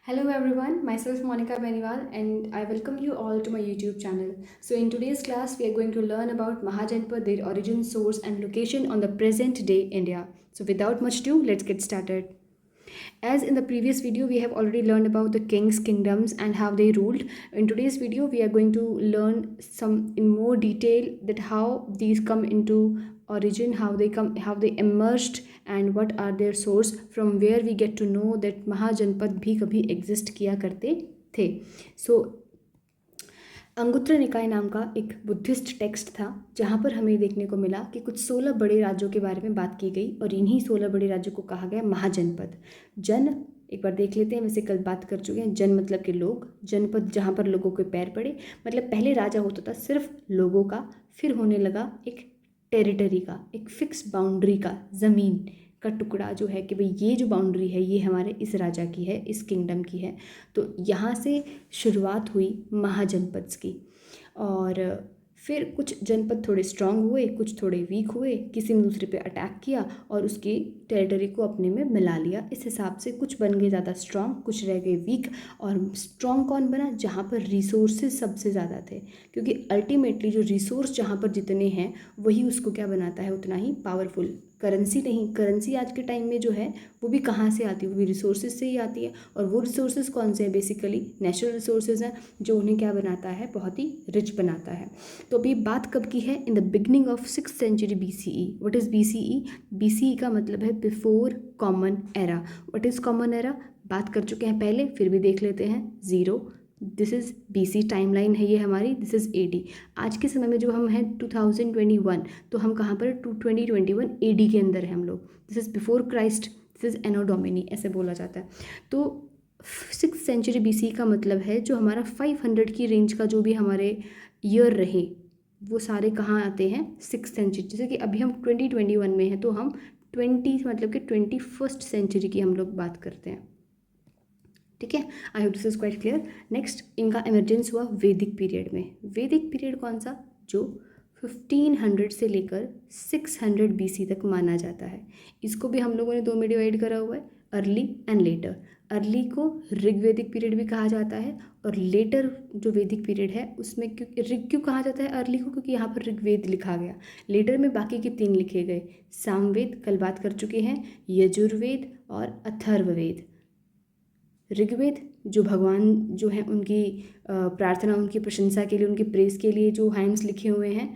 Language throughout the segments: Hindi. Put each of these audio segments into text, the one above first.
Hello everyone, myself Monica Beniwal and I welcome you all to my YouTube channel. So in today's class we are going to learn about Mahajanpad, their origin, source and location on the present day India. So without much ado, let's get started. As in the previous video we have already learned about the kings, kingdoms and how they ruled. In today's video we are going to learn some in more detail that how these come into origin, how they emerged and what are their source, from where we get to know that महाजनपद भी कभी एग्जिस्ट किया करते थे. सो अंगुत्तर निकाय नाम का एक बुद्धिस्ट टेक्स्ट था जहाँ पर हमें देखने को मिला कि कुछ 16 बड़े राज्यों के बारे में बात की गई और इन्हीं 16 बड़े राज्यों को कहा गया महाजनपद. जन एक बार देख लेते हैं, वैसे कल बात कर चुके हैं. जन मतलब के लोग, जनपद जहाँ पर लोगों के पैर पड़े, मतलब पहले राजा होता था सिर्फ लोगों का, फिर होने लगा एक टेरिटरी का, एक फिक्स बाउंड्री का, ज़मीन का टुकड़ा जो है कि भाई ये जो बाउंड्री है ये हमारे इस राजा की है, इस किंगडम की है. तो यहाँ से शुरुआत हुई महाजनपद्स की. और फिर कुछ जनपद थोड़े स्ट्रांग हुए, कुछ थोड़े वीक हुए, किसी ने दूसरे पे अटैक किया और उसकी टेरिटरी को अपने में मिला लिया. इस हिसाब से कुछ बन गए ज़्यादा स्ट्रांग, कुछ रह गए वीक. और स्ट्रांग कौन बना? जहाँ पर रिसोर्सेज सबसे ज़्यादा थे, क्योंकि अल्टीमेटली जो रिसोर्स जहाँ पर जितने हैं वही उसको क्या बनाता है, उतना ही पावरफुल. करेंसी नहीं, करेंसी आज के टाइम में जो है वो भी कहाँ से आती है, वो भी रिसोर्सेज से ही आती है. और वो रिसोर्सेज कौन से हैं? बेसिकली नेचुरल रिसोर्सेज हैं जो उन्हें क्या बनाता है, बहुत ही रिच बनाता है. तो अभी बात कब की है? In the beginning of 6th century BCE. What is BCE? BCE का मतलब है before common era. What is common era? बात कर चुके हैं पहले, फिर भी देख लेते हैं. Zero, this is BC timeline है ये हमारी. This is AD. आज के समय में जो हम हैं 2021, तो हम कहाँ पर? 2021 AD के अंदर हैं हम लोग. This is before Christ, this is anno domini ऐसे बोला जाता है. तो 6th सेंचुरी BC का मतलब है जो हमारा 500 की रेंज का जो भी हमारे ईयर रहे वो सारे कहाँ आते हैं? 6th century. जैसे कि अभी हम 2021 में हैं तो हम 20 मतलब कि 21st सेंचुरी की हम लोग बात करते हैं. ठीक है, I hope this is quite clear. Next, इनका एमरजेंस हुआ वैदिक पीरियड में. वैदिक पीरियड कौन सा? जो 1500 से लेकर 600 BC तक माना जाता है. इसको भी हम लोगों ने दो में डिवाइड करा हुआ है, अर्ली एंड लेटर. अर्ली को ऋग्वैदिक पीरियड भी कहा जाता है और लेटर जो वैदिक पीरियड है उसमें क्यों कहा जाता है अर्ली को? क्योंकि यहाँ पर ऋग्वेद लिखा गया. लेटर में बाकी के 3 लिखे गए, सामवेद कल बात कर चुके हैं, यजुर्वेद और अथर्ववेद. ऋग्वेद जो भगवान जो हैं उनकी प्रार्थना, उनकी प्रशंसा के लिए, उनकी प्रेस के लिए जो हाइम्स लिखे हुए हैं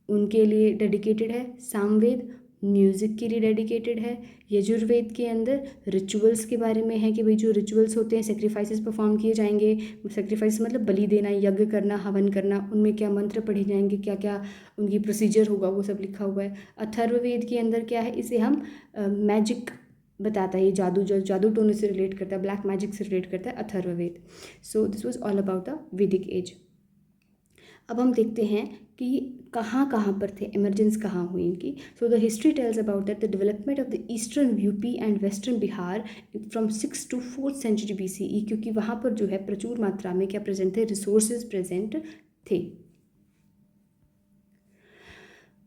उनके लिए डेडिकेटेड है. सामवेद म्यूज़िक के लिए डेडिकेटेड है. यजुर्वेद के अंदर रिचुअल्स के बारे में है कि भाई जो रिचुअल्स होते हैं, सेक्रीफाइसेस परफॉर्म किए जाएंगे. सेक्रीफाइस मतलब बलि देना, यज्ञ करना, हवन करना, उनमें क्या मंत्र पढ़े जाएंगे, क्या क्या उनकी प्रोसीजर होगा, वो सब लिखा हुआ है. अथर्ववेद के अंदर क्या है? इसे हम मैजिक बताता है, ये जादू टोने से रिलेट करता है, ब्लैक मैजिक से रिलेट करता है अथर्ववेद. सो this was all about the वैदिक एज. अब हम देखते हैं कि कहाँ कहाँ पर थे, इमरजेंस कहाँ हुई इनकी. So the history tells about that the development of the eastern UP and western Bihar from 6th to 4th century BCE, क्योंकि वहाँ पर जो है प्रचुर मात्रा में क्या प्रेजेंट थे? रिसोर्सेज प्रेजेंट थे.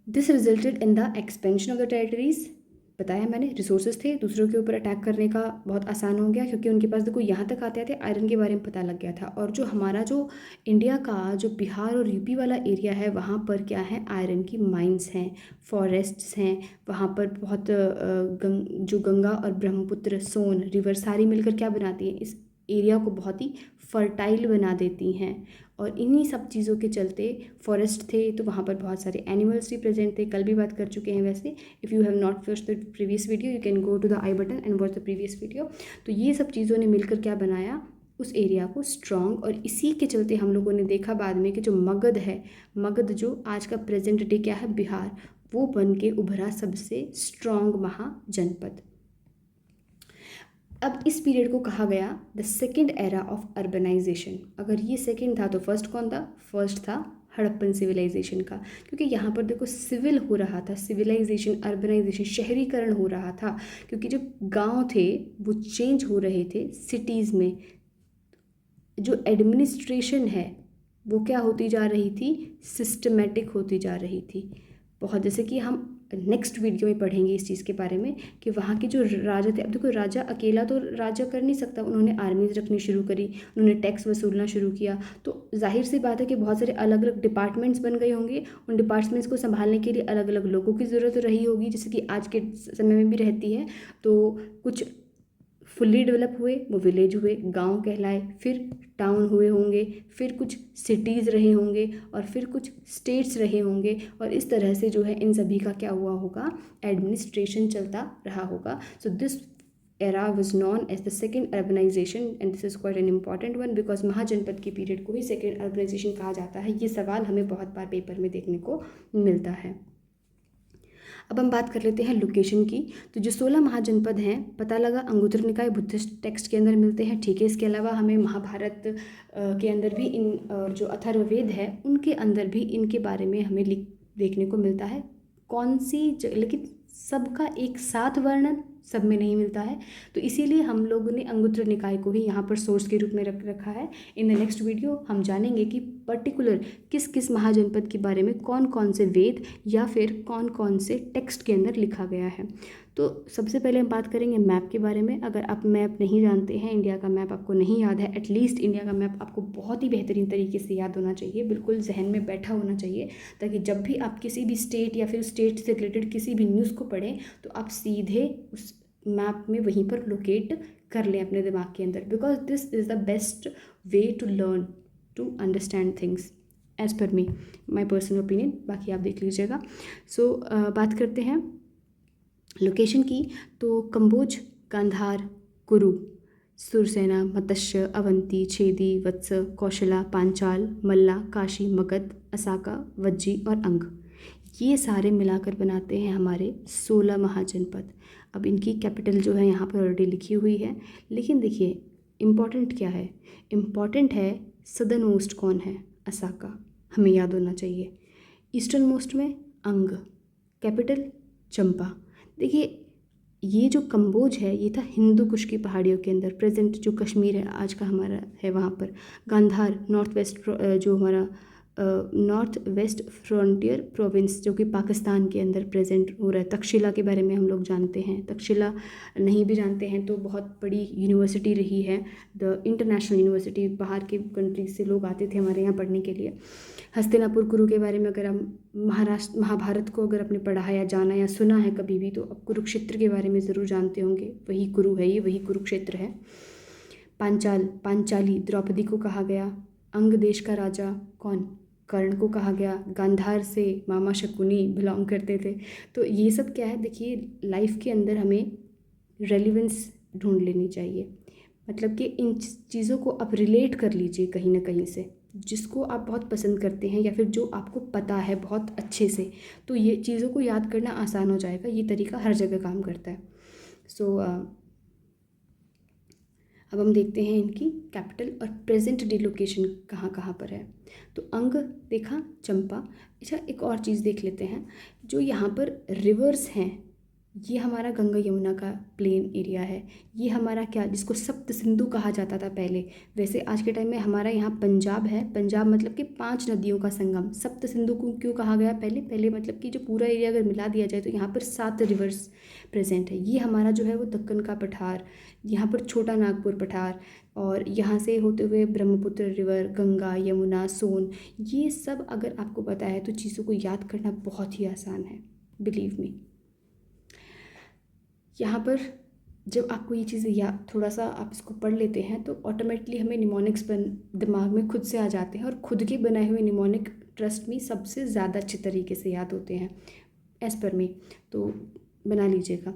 This resulted in the expansion of the territories. बताया मैंने, रिसोर्सेज थे, दूसरों के ऊपर अटैक करने का बहुत आसान हो गया क्योंकि उनके पास देखो यहाँ तक आते आते आयरन के बारे में पता लग गया था. और जो हमारा जो इंडिया का जो बिहार और यूपी वाला एरिया है वहाँ पर क्या है? आयरन की माइंस हैं, फॉरेस्ट्स हैं. वहाँ पर बहुत जो गंगा और ब्रह्मपुत्र, सोन रिवर सारी मिलकर क्या बनाती हैं? इस एरिया को बहुत ही फर्टाइल बना देती हैं. और इन्हीं सब चीज़ों के चलते फॉरेस्ट थे तो वहाँ पर बहुत सारे एनिमल्स भी प्रेजेंट थे, कल भी बात कर चुके हैं. वैसे if you have not watched the previous video you can go to the I button and watch the previous video. तो ये सब चीज़ों ने मिलकर क्या बनाया? उस एरिया को स्ट्रॉन्ग. और इसी के चलते हम लोगों ने देखा बाद में कि जो मगध है, मगध जो आज का प्रेजेंट डे क्या है? बिहार, वो बन के उभरा सबसे स्ट्रॉन्ग महाजनपद. अब इस पीरियड को कहा गया the second era of urbanization. अगर ये सेकेंड था तो फर्स्ट कौन था? फर्स्ट था हड़प्पन सिविलाइजेशन का, क्योंकि यहाँ पर देखो सिविल हो रहा था, सिविलाइजेशन, अर्बनाइजेशन, शहरीकरण हो रहा था. क्योंकि जो गांव थे वो चेंज हो रहे थे सिटीज़ में. जो एडमिनिस्ट्रेशन है वो क्या होती जा रही थी? सिस्टमेटिक होती जा रही थी बहुत. जैसे कि हम नेक्स्ट वीडियो में पढ़ेंगे इस चीज़ के बारे में कि वहाँ के जो राजा थे। अब देखो, राजा अकेला तो राजा कर नहीं सकता, उन्होंने आर्मीज रखनी शुरू करी, उन्होंने टैक्स वसूलना शुरू किया, तो जाहिर सी बात है कि बहुत सारे अलग अलग डिपार्टमेंट्स बन गए होंगे। उन डिपार्टमेंट्स को संभालने के लिए अलग अलग लोगों की ज़रूरत रही होगी, जैसे कि आज के समय में भी रहती है। तो कुछ फुल्ली डेवलप हुए, वो विलेज हुए, गांव कहलाए, फिर टाउन हुए होंगे, फिर कुछ सिटीज़ रहे होंगे, और फिर कुछ स्टेट्स रहे होंगे, और इस तरह से जो है इन सभी का क्या हुआ होगा, एडमिनिस्ट्रेशन चलता रहा होगा। So this era was known as the second urbanization, and this is quite an important one because महाजनपद के पीरियड को ही सेकेंड अर्बनाइजेशन कहा जाता है। ये सवाल हमें बहुत बार पेपर में देखने को मिलता है। अब हम बात कर लेते हैं लोकेशन की। तो जो 16 महाजनपद हैं, पता लगा अंगुत्तर निकाय बुद्धिस्ट टेक्स्ट के अंदर मिलते हैं, ठीक है। इसके अलावा हमें महाभारत के अंदर भी इन, और जो अथर्ववेद है उनके अंदर भी इनके बारे में हमें देखने को मिलता है। कौन सी लेकिन सबका एक साथ वर्णन सब में नहीं मिलता है, तो इसीलिए हम लोगों ने अंगुत्तर निकाय को ही यहाँ पर सोर्स के रूप में रखा है। इन द नेक्स्ट वीडियो हम जानेंगे कि पर्टिकुलर किस किस महाजनपद के बारे में कौन कौन से वेद या फिर कौन कौन से टेक्स्ट के अंदर लिखा गया है। तो सबसे पहले हम बात करेंगे मैप के बारे में। अगर आप मैप नहीं जानते हैं, इंडिया का मैप आपको नहीं याद है, एटलीस्ट इंडिया का मैप आपको बहुत ही बेहतरीन तरीके से याद होना चाहिए, बिल्कुल जहन में बैठा होना चाहिए, ताकि जब भी आप किसी भी स्टेट या फिर स्टेट से रिलेटेड किसी भी न्यूज़ को पढ़ें तो आप सीधे उस मैप में वहीं पर लोकेट कर लें अपने दिमाग के अंदर, because this is the best way to learn, to understand things, as per me, my personal opinion. बाकी आप देख लीजिएगा। सो बात करते हैं लोकेशन की। तो कंबोज, गांधार, कुरु, सुरसेना, मत्स्य, अवंती, छेदी, वत्स, कौशला, पांचाल, मल्ला, काशी, मगध, असाका, वज्जी और अंग, ये सारे मिलाकर बनाते हैं हमारे 16 महाजनपद। अब इनकी कैपिटल जो है यहाँ पर ऑलरेडी लिखी हुई है, लेकिन देखिए इम्पॉर्टेंट क्या है, इम्पॉर्टेंट है सदर्न मोस्ट कौन है, असाका, हमें याद होना चाहिए। ईस्टर्न मोस्ट में अंग, कैपिटल चंपा। देखिए ये जो कंबोज है ये था हिंदू कुश की पहाड़ियों के अंदर, प्रेजेंट जो कश्मीर है आज का हमारा है वहाँ पर। गांधार नॉर्थ वेस्ट, जो हमारा नॉर्थ वेस्ट फ्रंटियर प्रोविंस जो कि पाकिस्तान के अंदर प्रेजेंट हो रहा है। तक्षशिला के बारे में हम लोग जानते हैं, तक्षशिला नहीं भी जानते हैं तो बहुत बड़ी यूनिवर्सिटी रही है, द इंटरनेशनल यूनिवर्सिटी, बाहर के कंट्रीज से लोग आते थे हमारे यहाँ पढ़ने के लिए। हस्तिनापुर कुरु के बारे में अगर हम महाभारत को अगर आपने पढ़ा है या जाना या सुना है कभी भी, तो अब कुरुक्षेत्र के बारे में ज़रूर जानते होंगे, वही कुरु है, ये वही कुरुक्षेत्र है। पांचाल, पांचाली द्रौपदी को कहा गया। अंग देश का राजा कौन, कर्ण को कहा गया। गांधार से मामा शकुनी बिलोंग करते थे। तो ये सब क्या है, देखिए लाइफ के अंदर हमें रेलिवेंस ढूंढ लेनी चाहिए, मतलब कि इन चीज़ों को आप रिलेट कर लीजिए कहीं ना कहीं से, जिसको आप बहुत पसंद करते हैं या फिर जो आपको पता है बहुत अच्छे से, तो ये चीज़ों को याद करना आसान हो जाएगा। ये तरीका हर जगह काम करता है। सो अब हम देखते हैं इनकी कैपिटल और प्रेजेंट डे लोकेशन कहाँ कहाँ पर है। तो अंग देखा, चंपा। अच्छा एक और चीज़ देख लेते हैं, जो यहाँ पर रिवर्स हैं, ये हमारा गंगा यमुना का प्लेन एरिया है। ये हमारा क्या, जिसको सप्त सिंधु कहा जाता था पहले, वैसे आज के टाइम में हमारा यहाँ पंजाब है। पंजाब मतलब कि 5 नदियों का संगम। सप्त सिंधु को क्यों कहा गया पहले मतलब कि जो पूरा एरिया अगर मिला दिया जाए तो यहाँ पर 7 रिवर्स प्रेजेंट है। ये हमारा जो है वो दक्कन का पठार, यहाँ पर छोटा नागपुर पठार, और यहाँ से होते हुए ब्रह्मपुत्र रिवर, गंगा, यमुना, सोन, ये सब अगर आपको पता है तो चीज़ों को याद करना बहुत ही आसान है, बिलीव मी। यहाँ पर जब आपको ये चीज़ें या थोड़ा सा आप इसको पढ़ लेते हैं तो ऑटोमेटिकली हमें निमोनिक्स दिमाग में खुद से आ जाते हैं, और खुद के बनाए हुए निमोनिक ट्रस्ट में सबसे ज़्यादा अच्छे तरीके से याद होते हैं, एज़ पर मी। तो बना लीजिएगा,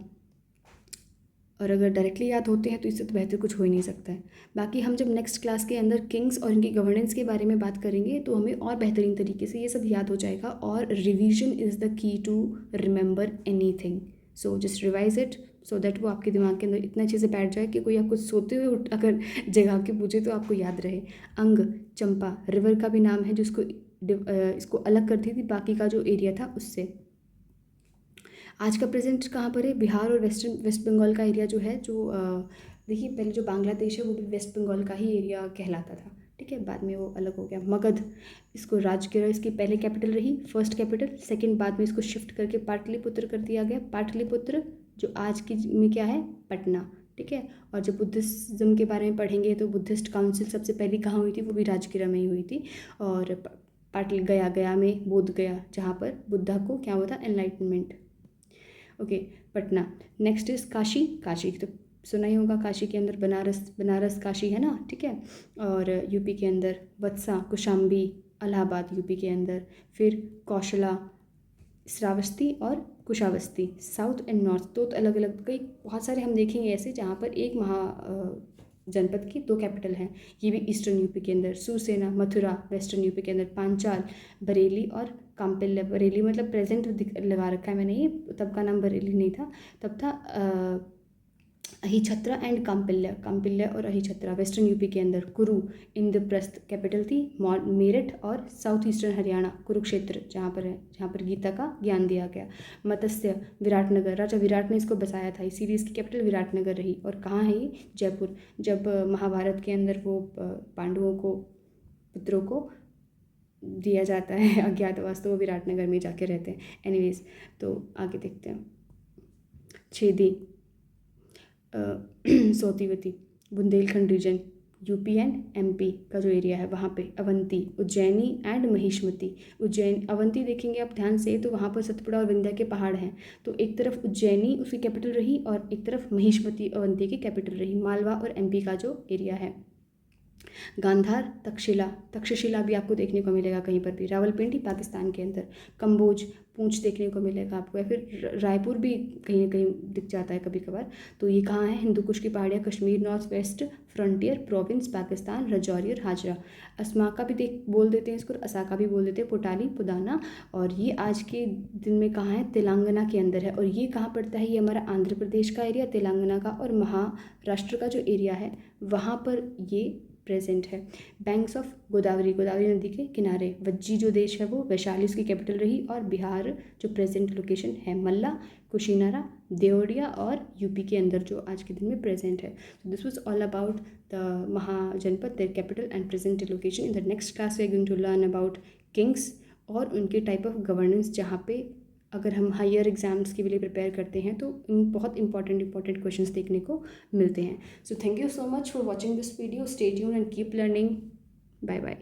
और अगर डायरेक्टली याद होते हैं तो इससे तो बेहतर कुछ हो ही नहीं सकता है। बाकी हम जब नेक्स्ट क्लास के अंदर किंग्स और इनकी गवर्नेंस के बारे में बात करेंगे तो हमें और बेहतरीन तरीके से ये सब याद हो जाएगा, और revision is the key to remember anything. So just revise it so that वो आपके दिमाग के अंदर इतना अच्छे से बैठ जाए कि कोई आपको सोते हुए अगर जगा के पूछे तो आपको याद रहे। अंग, चंपा रिवर का भी नाम है, जिसको इसको अलग करती थी बाकी का जो एरिया था उससे। आज का प्रेजेंट कहाँ पर है, बिहार और वेस्ट बंगाल का एरिया जो है, जो देखिए पहले जो बांग्लादेश है वो भी वेस्ट बंगाल का ही एरिया कहलाता था, ठीक है, बाद में वो अलग हो गया। मगध, इसको राजगिरा इसकी पहले कैपिटल रही, फर्स्ट कैपिटल, सेकंड बाद में इसको शिफ्ट करके पाटलिपुत्र कर दिया गया। पाटलिपुत्र जो आज की में क्या है, पटना, ठीक है। और जब बुद्धिज़्म के बारे में पढ़ेंगे तो बुद्धिस्ट काउंसिल सबसे पहले कहाँ हुई थी, वो भी राजगिरा में ही हुई थी। और पाटल गया में बोध गया, जहाँ पर बुद्धा को क्या हुआ था, enlightenment. Okay, Patna. Next is Kashi. Kashi तो सुना ही होगा, काशी के अंदर बनारस काशी है ना, ठीक है। और यूपी के अंदर वत्सा, कुशाम्बी, इलाहाबाद यूपी के अंदर। फिर कौशला, श्रावस्ती और कुशावस्ती, साउथ एंड नॉर्थ, तो अलग अलग कई बहुत सारे हम देखेंगे ऐसे जहाँ पर एक जनपद की दो कैपिटल हैं। ये भी ईस्टर्न यूपी के अंदर। सुरसेना, मथुरा वेस्टर्न यूपी के अंदर। पांचाल, बरेली और काम्पिल्य। बरेली मतलब प्रेजेंट लगा रखा है मैंने, ये तब का नाम बरेली नहीं था, तब था अहिछत्रा एंड काम्पिल्य और अहिछत्रा वेस्टर्न यूपी के अंदर। कुरु, इंद्रप्रस्थ कैपिटल थी। मेरठ और साउथ ईस्टर्न हरियाणा, कुरुक्षेत्र जहाँ पर है, जहाँ पर गीता का ज्ञान दिया गया। मत्स्य, विराटनगर, राजा विराट ने इसको बसाया था, इसीलिए इसकी कैपिटल विराटनगर रही। और कहाँ है ये, जयपुर। जब महाभारत के अंदर वो पांडवों को, पुत्रों को दिया जाता है अज्ञातवास, तो वो विराटनगर में जाके रहते हैं। एनीवेज, तो आगे देखते हैं। Chedi, Sotthivati, Bundelkhand region, UP and MP का जो एरिया है वहाँ पे। अवंती, उज्जैनी एंड महिष्मती। उज्जैन, अवंती देखेंगे आप ध्यान से तो वहाँ पर सतपुड़ा और विंध्या के पहाड़ हैं, तो एक तरफ उज्जैनी उसकी कैपिटल रही और एक तरफ महिष्मती अवंती की कैपिटल रही। मालवा और एमपी का जो एरिया है। गांधार, तक्षशिला भी आपको देखने को मिलेगा कहीं पर भी। रावलपिंडी पाकिस्तान के अंदर। कंबोज, पूंछ देखने को मिलेगा आपको, या फिर रायपुर भी कहीं ना कहीं दिख जाता है कभी कभार। तो ये कहाँ है, हिंदू कुश की पहाड़ियाँ, Kashmir, north west frontier province, Pakistan, Rajouri और हाजरा। अस्माका भी बोल देते हैं इसको, असाका भी बोल देते हैं, पोटाली, पुदाना। और ये आज के दिन में कहाँ है, तेलंगाना के अंदर है। और ये कहाँ पड़ता है, ये हमारा आंध्र प्रदेश का एरिया, तेलंगाना का और महाराष्ट्र का जो एरिया है वहाँ पर ये प्रेजेंट है। बैंक्स ऑफ गोदावरी, गोदावरी नदी के किनारे। वज्जी जो देश है वो वैशाली उसकी कैपिटल रही। और बिहार जो प्रेजेंट लोकेशन है, मल्ला, कुशीनारा, देवरिया और यूपी के अंदर जो आज के दिन में प्रेजेंट है। So this was all about the mahajanapada, their capital and present location. In the next class we are going to learn about kings और उनके टाइप ऑफ गवर्नेंस, जहाँ पे अगर हम हायर एग्जाम्स के लिए प्रिपेयर करते हैं तो बहुत इंपॉर्टेंट क्वेश्चंस देखने को मिलते हैं। So thank you so much for watching this video. Stay tuned and keep learning. Bye bye.